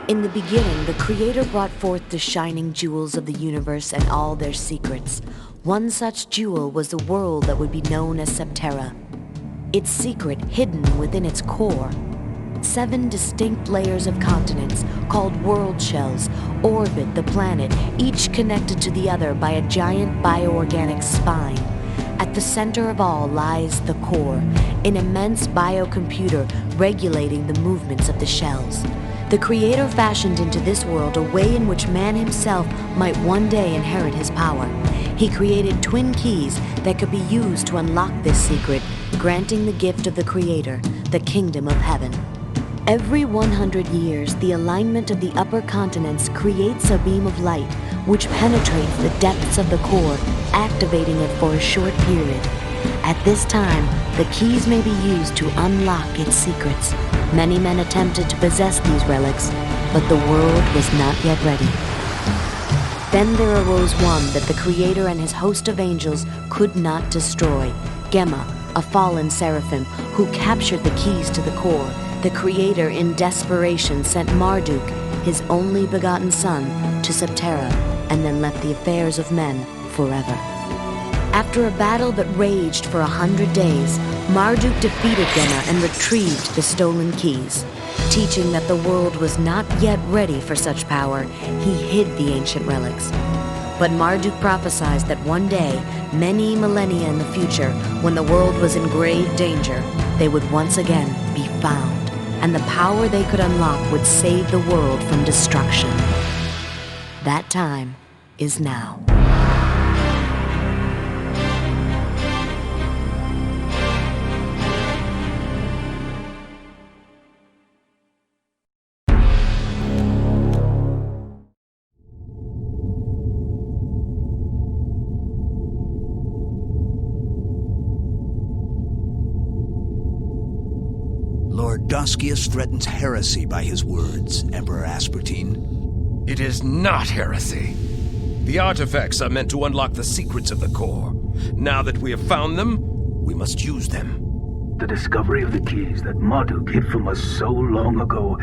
In the beginning, the Creator brought forth the shining jewels of the universe and all their secrets. One such jewel was the world that would be known as Septerra. Its secret hidden within its core. 7 distinct layers of continents, called world shells, orbit the planet, each connected to the other by a giant bioorganic spine. At the center of all lies the core, an immense biocomputer regulating the movements of the shells. The Creator fashioned into this world a way in which man himself might one day inherit his power. He created twin keys that could be used to unlock this secret, granting the gift of the Creator, the kingdom of heaven. Every 100 years, the alignment of the upper continents creates a beam of light which penetrates the depths of the core, activating it for a short period. At this time, the keys may be used to unlock its secrets. Many men attempted to possess these relics, but the world was not yet ready. Then there arose one that the Creator and his host of angels could not destroy, Gemma, a fallen seraphim, who captured the keys to the core. The Creator, in desperation, sent Marduk, his only begotten son, to Septerra, and then left the affairs of men forever. After a battle that raged for 100 days, Marduk defeated Gemma and retrieved the stolen keys. Teaching that the world was not yet ready for such power, he hid the ancient relics. But Marduk prophesied that one day, many millennia in the future, when the world was in grave danger, they would once again be found, and the power they could unlock would save the world from destruction. That time is now. Lord Doskius threatens heresy by his words, Emperor Aspartine. It is not heresy. The artifacts are meant to unlock the secrets of the core. Now that we have found them, we must use them. The discovery of the keys that Marduk hid from us so long ago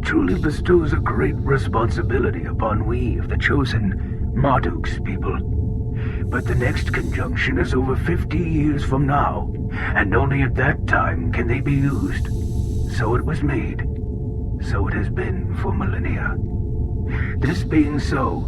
truly bestows a great responsibility upon we of the chosen, Marduk's people. But the next conjunction is over 50 years from now, and only at that time can they be used. So it was made. So it has been for millennia. This being so,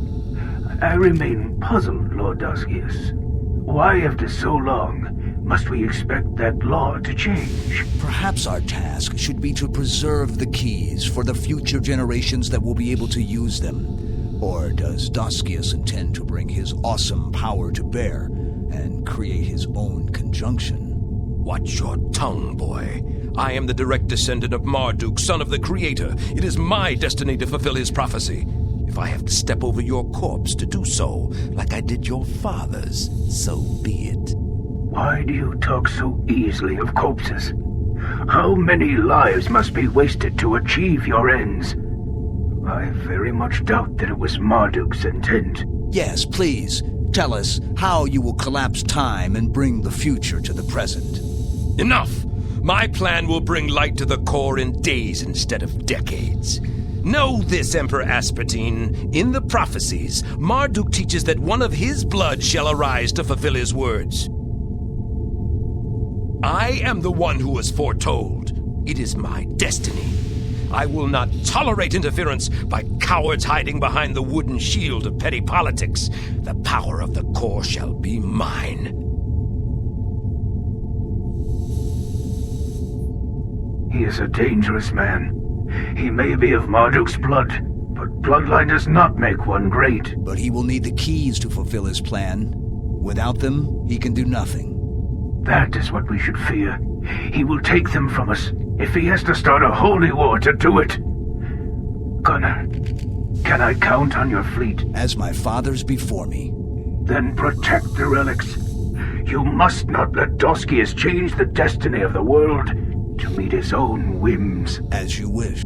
I remain puzzled, Lord Doskius. Why, after so long, must we expect that law to change? Perhaps our task should be to preserve the keys for the future generations that will be able to use them. Or does Doskius intend to bring his awesome power to bear and create his own conjunction? Watch your tongue, boy. I am the direct descendant of Marduk, son of the Creator. It is my destiny to fulfill his prophecy. If I have to step over your corpse to do so, like I did your father's, so be it. Why do you talk so easily of corpses? How many lives must be wasted to achieve your ends? I very much doubt that it was Marduk's intent. Yes, please, tell us how you will collapse time and bring the future to the present. Enough! My plan will bring light to the core in days instead of decades. Know this, Emperor Aspartine. In the prophecies, Marduk teaches that one of his blood shall arise to fulfill his words. I am the one who was foretold. It is my destiny. I will not tolerate interference by cowards hiding behind the wooden shield of petty politics. The power of the core shall be mine. He is a dangerous man. He may be of Marduk's blood, but bloodline does not make one great. But he will need the keys to fulfill his plan. Without them, he can do nothing. That is what we should fear. He will take them from us, if he has to start a holy war to do it. Gunnar, can I count on your fleet? As my fathers before me. Then protect the relics. You must not let Doskius change the destiny of the world to meet his own whims. As you wish.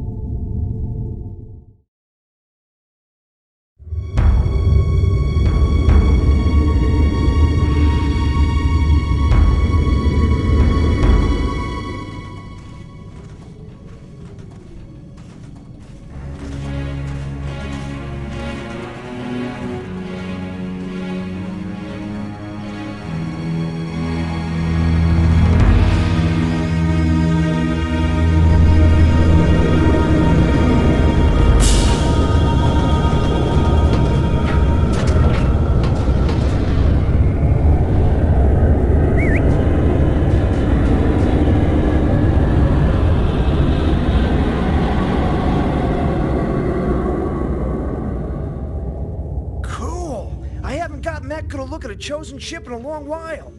look at a chosen ship in a long while.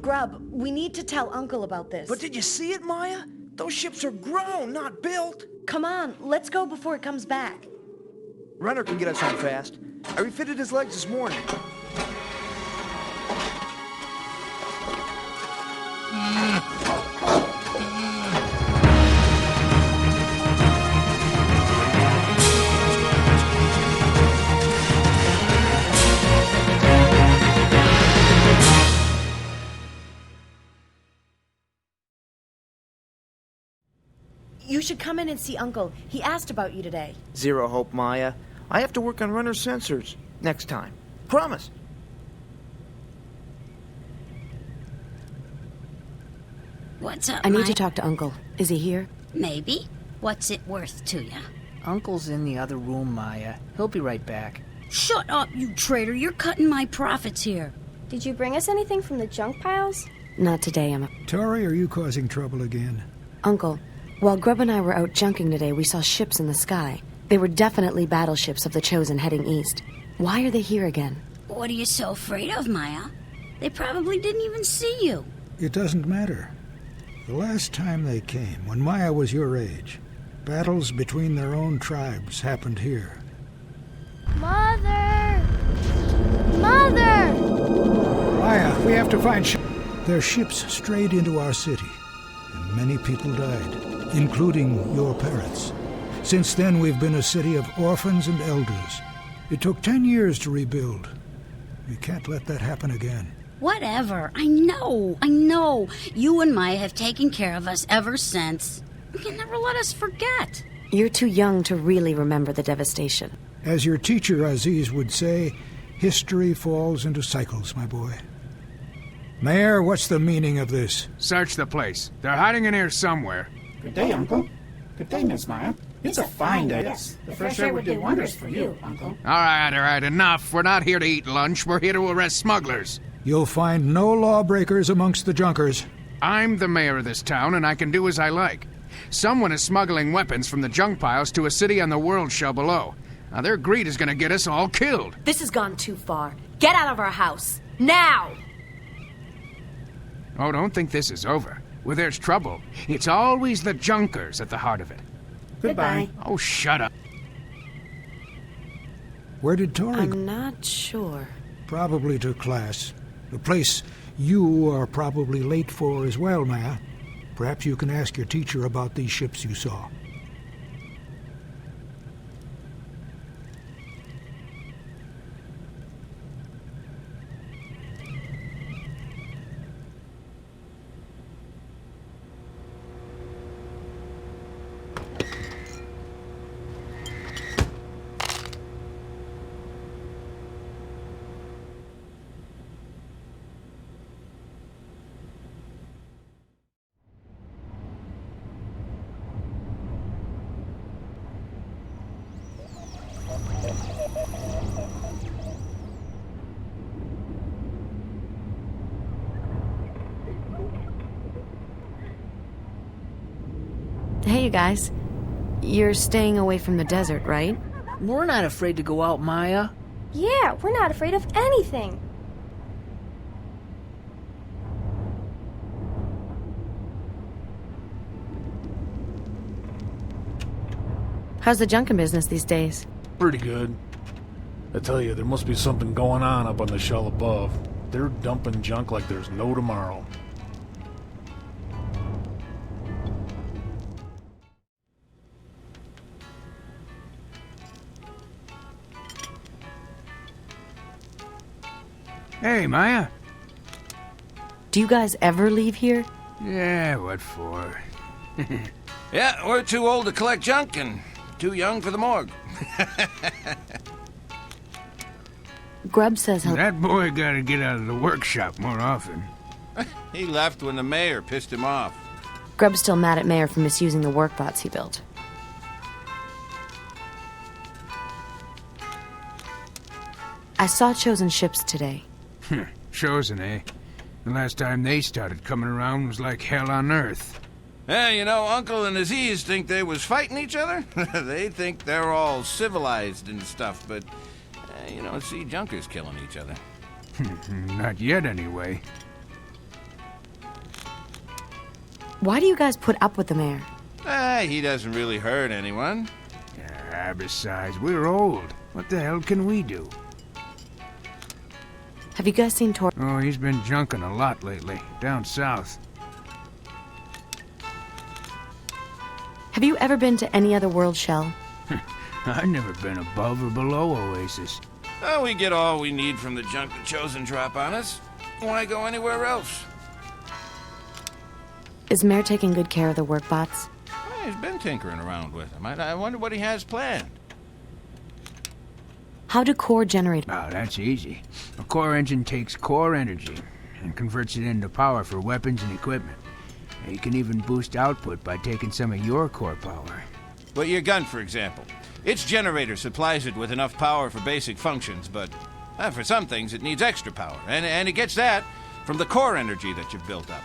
Grub, we need to tell Uncle about this. But did you see it, Maya? Those ships are grown, not built. Come on, let's go before it comes back. Renner can get us home fast. I refitted his legs this morning. You should come in and see Uncle. He asked about you today. Zero hope, Maya. I have to work on Renner's sensors. Next time. Promise. What's up, I need Maya? to talk to Uncle. Is he here? Maybe. What's it worth to you? Uncle's in the other room, Maya. He'll be right back. Shut up, you traitor. You're cutting my profits here. Did you bring us anything from the junk piles? Not today, Emma. Tori, are you causing trouble again? Uncle, while Grub and I were out junking today, we saw ships in the sky. They were definitely battleships of the Chosen heading east. Why are they here again? What are you so afraid of, Maya? They probably didn't even see you. It doesn't matter. The last time they came, when Maya was your age, battles between their own tribes happened here. Mother! Mother! Maya, we have to find Their ships strayed into our city, and many people died, including your parents. Since then, we've been a city of orphans and elders. It took 10 years to rebuild. We can't let that happen again. Whatever. I know. You and Maya have taken care of us ever since. You can never let us forget. You're too young to really remember the devastation. As your teacher Aziz would say, history falls into cycles, my boy. Mayor, what's the meaning of this? Search the place. They're hiding in here somewhere. Good day, Uncle. Good day, Miss Maya. It's a fine day. Yes, the fresh air would do wonders for you, Uncle. All right, enough. We're not here to eat lunch. We're here to arrest smugglers. You'll find no lawbreakers amongst the junkers. I'm the mayor of this town, and I can do as I like. Someone is smuggling weapons from the junk piles to a city on the world shell below. Now, their greed is gonna get us all killed. This has gone too far. Get out of our house. Now! Oh, don't think this is over. Where there's trouble, it's always the junkers at the heart of it. Goodbye. Oh, shut up. Where did Tori go? I'm not sure. Probably to class. The place you are probably late for as well, Maya. Perhaps you can ask your teacher about these ships you saw. Hey, you guys. You're staying away from the desert, right? We're not afraid to go out, Maya. Yeah, we're not afraid of anything. How's the junkin' business these days? Pretty good. I tell you, there must be something going on up on the shell above. They're dumping junk like there's no tomorrow. Hey, Maya. Do you guys ever leave here? Yeah, what for? Yeah, we're too old to collect junk and too young for the morgue. Grub says he'll... That boy gotta get out of the workshop more often. He left when the mayor pissed him off. Grub's still mad at Mayor for misusing the work bots he built. I saw Chosen ships today. Chosen, eh? The last time they started coming around was like hell on earth. Yeah, you know, Uncle and Aziz think they was fighting each other. They think they're all civilized and stuff, but, you know, see junkers killing each other. Not yet, anyway. Why do you guys put up with the mayor? He doesn't really hurt anyone. Besides, we're old. What the hell can we do? Have you guys seen Tor? Oh, he's been junking a lot lately, down south. Have you ever been to any other world, Shell? I've never been above or below Oasis. Oh, we get all we need from the junk the Chosen drop on us. Why go anywhere else? Is Mayor taking good care of the work bots? Well, he's been tinkering around with them. I wonder what he has planned. How do core generate? Oh, that's easy. A core engine takes core energy and converts it into power for weapons and equipment. You can even boost output by taking some of your core power. But your gun, for example. Its generator supplies it with enough power for basic functions, but for some things it needs extra power. And it gets that from the core energy that you've built up.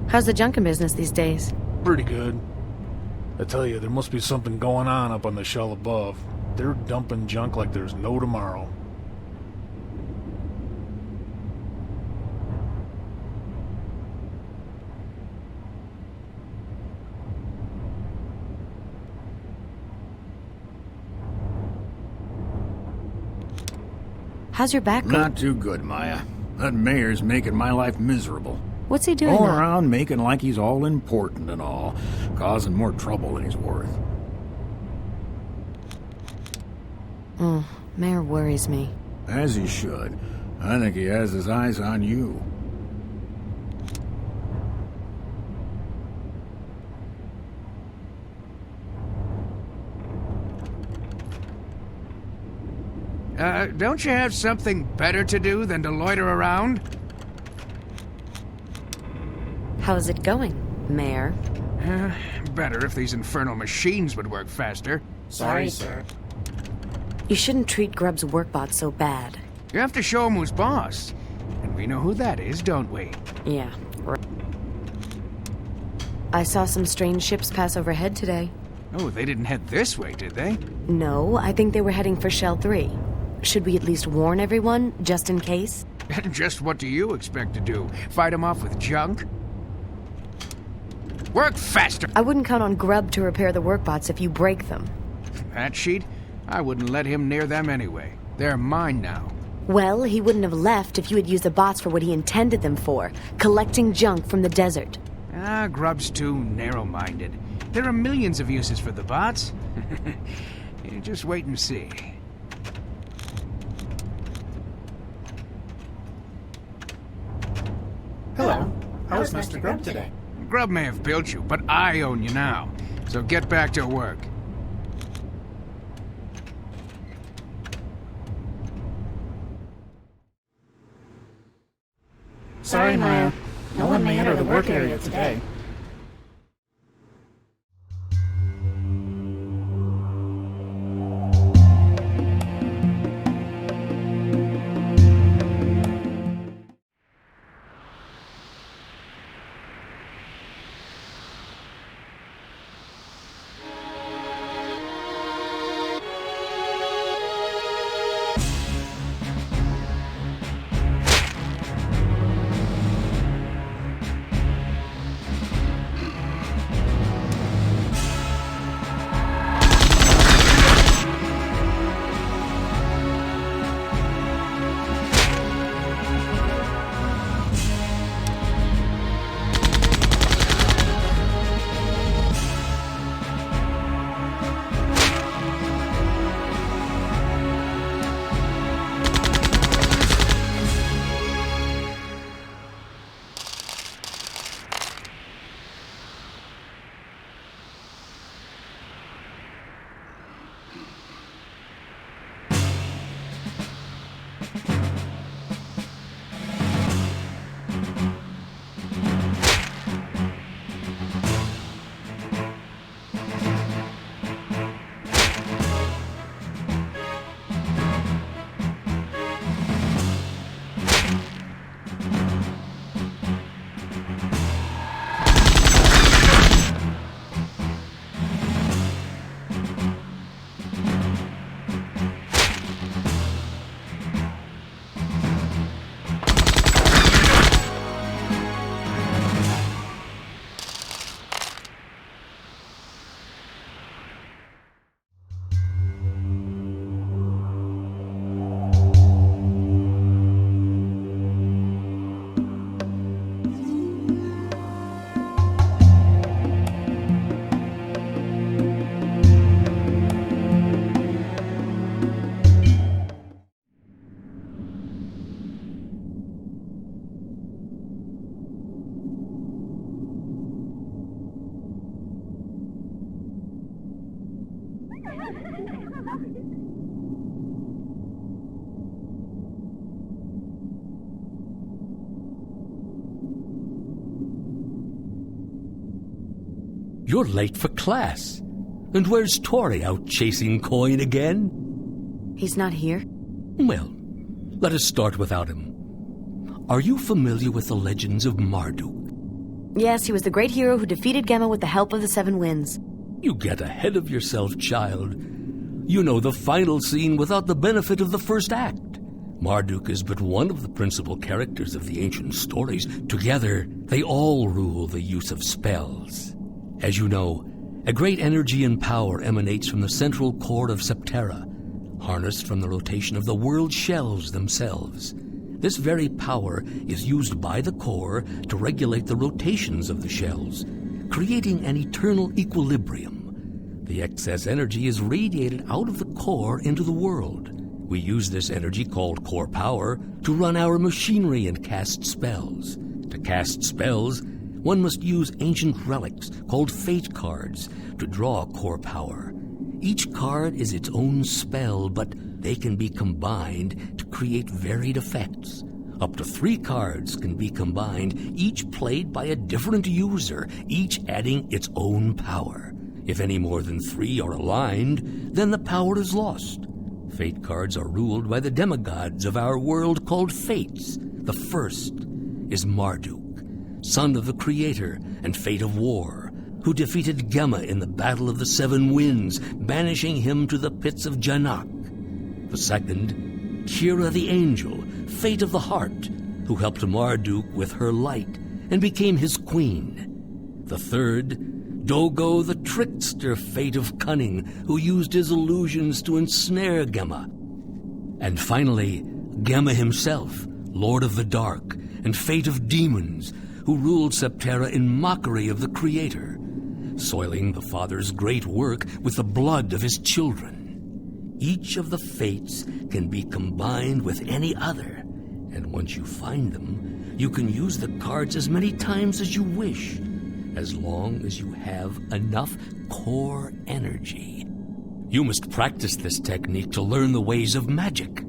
How's the junking business these days? Pretty good. I tell you, there must be something going on up on the shell above. They're dumping junk like there's no tomorrow. How's your back? Not too good, Maya. That mayor's making my life miserable. What's he doing? Going now? around making like he's all important and all, causing more trouble than he's worth. Mayor worries me. As he should. I think he has his eyes on you. Don't you have something better to do than to loiter around? How's it going, Mayor? Better if these infernal machines would work faster. Sorry, sir. You shouldn't treat Grubb's workbot so bad. You have to show him who's boss. And we know who that is, don't we? Yeah. I saw some strange ships pass overhead today. Oh, they didn't head this way, did they? No, I think they were heading for Shell 3. Should we at least warn everyone, just in case? Just what do you expect to do? Fight them off with junk? Work faster! I wouldn't count on Grubb to repair the workbots if you break them. That sheet? I wouldn't let him near them anyway. They're mine now. Well, he wouldn't have left if you had used the bots for what he intended them for, collecting junk from the desert. Grubb's too narrow-minded. There are millions of uses for the bots. You just wait and see. Hello. How's Mr. Grubb today? Grubb may have built you, but I own you now. So get back to work. Sorry, Maya. No one may enter the work area today. You're late for class. And where's Tori, out chasing coin again? He's not here? Well, let us start without him. Are you familiar with the legends of Marduk? Yes, he was the great hero who defeated Gemma with the help of the Seven Winds. You get ahead of yourself, child. You know the final scene without the benefit of the first act. Marduk is but one of the principal characters of the ancient stories. Together, they all rule the use of spells. As you know, a great energy and power emanates from the central core of septerra, harnessed from the rotation of the world shells themselves. This very power is used by the core to regulate the rotations of the shells, creating an eternal equilibrium. The excess energy is radiated out of the core into the world. We use this energy, called core power, to run our machinery and cast spells. To cast spells, one must use ancient relics called fate cards to draw core power. Each card is its own spell, but they can be combined to create varied effects. Up to 3 cards can be combined, each played by a different user, each adding its own power. If any more than 3 are aligned, then the power is lost. Fate cards are ruled by the demigods of our world called Fates. The first is Marduk, son of the Creator and Fate of War, who defeated Gemma in the Battle of the Seven Winds, banishing him to the pits of Janak. The second, Kira the Angel, Fate of the Heart, who helped Marduk with her light and became his queen. The third, Dogo the Trickster, Fate of Cunning, who used his illusions to ensnare Gemma. And finally, Gemma himself, Lord of the Dark and Fate of Demons, who ruled septerra in mockery of the Creator, soiling the Father's great work with the blood of his children. Each of the fates can be combined with any other, and once you find them, you can use the cards as many times as you wish, as long as you have enough core energy. You must practice this technique to learn the ways of magic.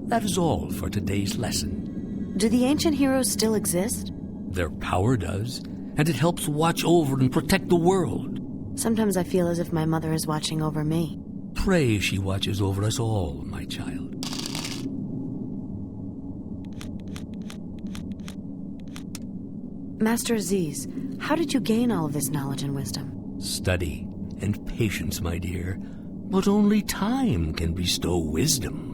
That is all for today's lesson. Do the ancient heroes still exist? Their power does, and it helps watch over and protect the world. Sometimes I feel as if my mother is watching over me. Pray she watches over us all, my child. Master Aziz, how did you gain all of this knowledge and wisdom? Study and patience, my dear, but only time can bestow wisdom.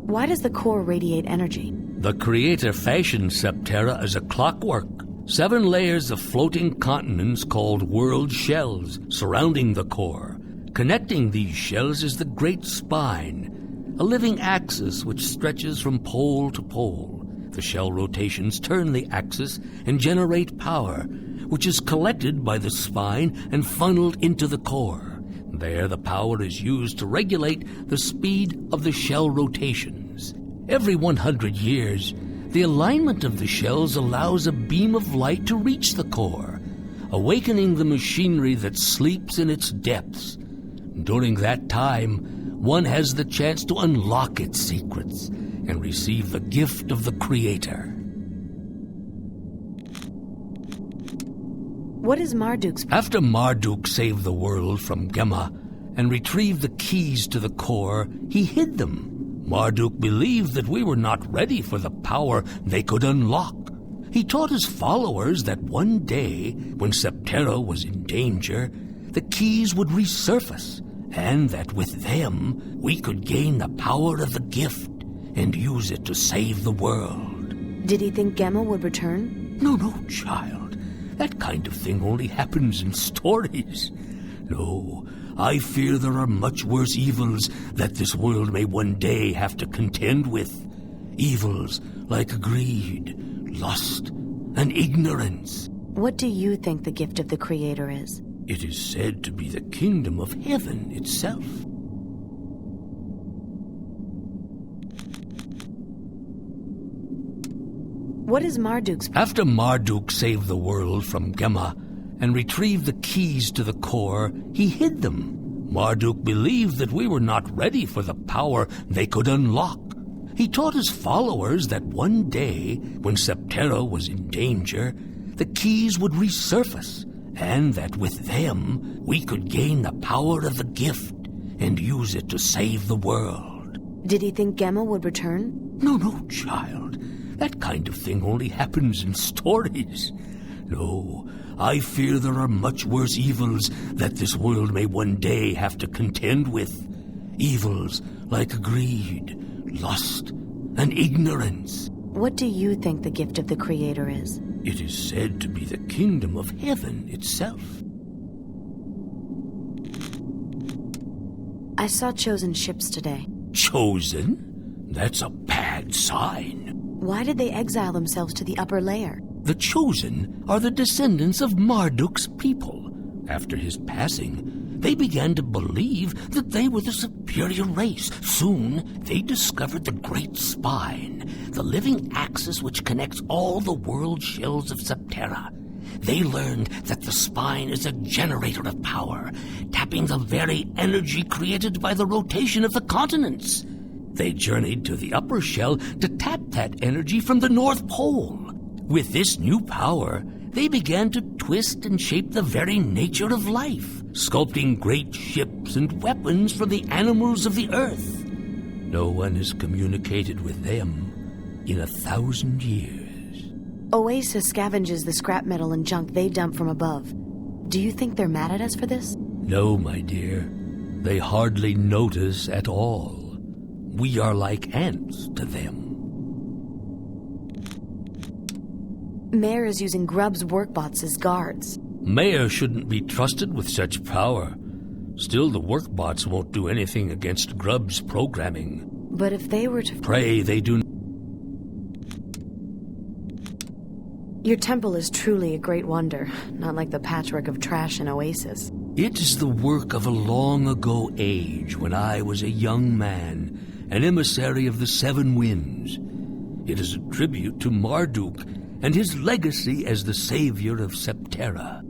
Why does the core radiate energy? The Creator fashioned septerra as a clockwork. 7 layers of floating continents called world shells surrounding the core. Connecting these shells is the Great Spine, a living axis which stretches from pole to pole. The shell rotations turn the axis and generate power, which is collected by the spine and funneled into the core. There, the power is used to regulate the speed of the shell rotations. Every 100 years, the alignment of the shells allows a beam of light to reach the core, awakening the machinery that sleeps in its depths. During that time, one has the chance to unlock its secrets and receive the gift of the Creator. What is Marduk's... After Marduk saved the world from Gemma and retrieved the keys to the core, he hid them. Marduk believed that we were not ready for the power they could unlock. He taught his followers that one day, when septerra was in danger, the keys would resurface, and that with them we could gain the power of the gift and use it to save the world. Did he think Gemma would return? No, child. That kind of thing only happens in stories. No, I fear there are much worse evils that this world may one day have to contend with. Evils like greed, lust, and ignorance. What do you think the gift of the Creator is? It is said to be the kingdom of heaven itself. What is Marduk's... After Marduk saved the world from Gemma and retrieved the keys to the core, he hid them. Marduk believed that we were not ready for the power they could unlock. He taught his followers that one day, when Septerra was in danger, the keys would resurface, and that with them we could gain the power of the gift and use it to save the world. Did he think Gemma would return? No, child. That kind of thing only happens in stories. No, I fear there are much worse evils that this world may one day have to contend with. Evils like greed, lust, and ignorance. What do you think the gift of the Creator is? It is said to be the kingdom of heaven itself. I saw chosen ships today. Chosen? That's a bad sign. Why did they exile themselves to the upper layer? The chosen are the descendants of Marduk's people. After his passing, they began to believe that they were the superior race. Soon, they discovered the Great Spine, the living axis which connects all the world shells of Septerra. They learned that the spine is a generator of power, tapping the very energy created by the rotation of the continents. They journeyed to the upper shell to tap that energy from the North Pole. With this new power, they began to twist and shape the very nature of life, sculpting great ships and weapons from the animals of the earth. No one has communicated with them in 1,000 years. Oasis scavenges the scrap metal and junk they dump from above. Do you think they're mad at us for this? No, my dear. They hardly notice at all. We are like ants to them. Mayor is using Grubb's workbots as guards. Mayor shouldn't be trusted with such power. Still, the workbots won't do anything against Grubb's programming. But if they were to... Pray they do... Your temple is truly a great wonder, not like the patchwork of trash in Oasis. It is the work of a long-ago age when I was a young man, an emissary of the Seven Winds. It is a tribute to Marduk and his legacy as the savior of Septerra.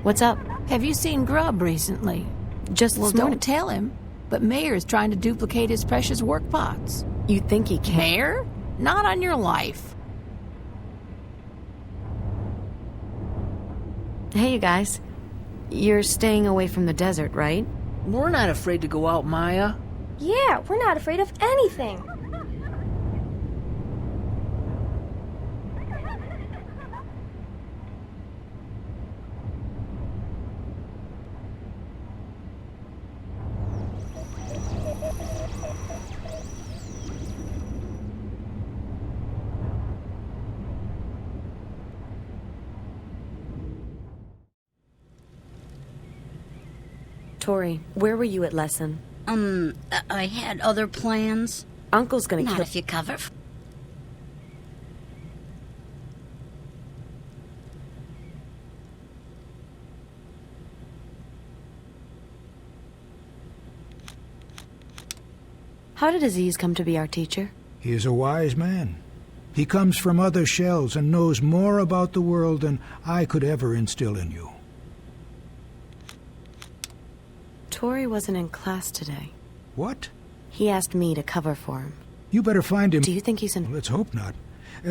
What's up? Have you seen Grub recently? Just Well, this morning. don't tell him, but Mayor's trying to duplicate his precious work pots. You think he can? Mayor? Not on your life. Hey, you guys. You're staying away from the desert, right? We're not afraid to go out, Maya. Yeah, we're not afraid of anything. Tori, where were you at lesson? I had other plans. Uncle's gonna Not kill... if you cover. How did Aziz come to be our teacher? He is a wise man. He comes from other shells and knows more about the world than I could ever instill in you. Tori wasn't in class today. What? He asked me to cover for him. You better find him. Do you think he's in... Let's hope not.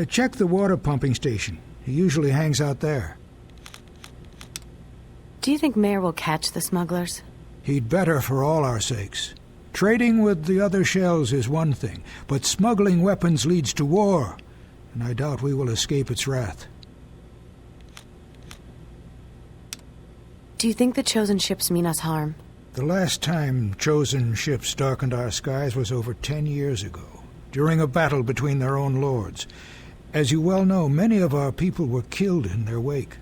Check the water pumping station. He usually hangs out there. Do you think Mayor will catch the smugglers? He'd better for all our sakes. Trading with the other shells is one thing, but smuggling weapons leads to war, and I doubt we will escape its wrath. Do you think the chosen ships mean us harm? The last time chosen ships darkened our skies was over 10 years ago, during a battle between their own lords. As you well know, many of our people were killed in their wake.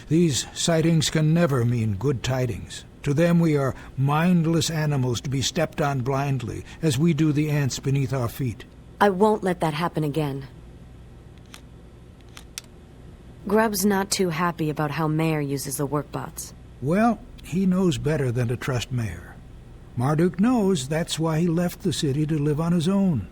These sightings can never mean good tidings. To them we are mindless animals to be stepped on blindly, as we do the ants beneath our feet. I won't let that happen again. Grub's not too happy about how Mayor uses the workbots. Well, he knows better than to trust Mayor. Marduk knows that's why he left the city to live on his own.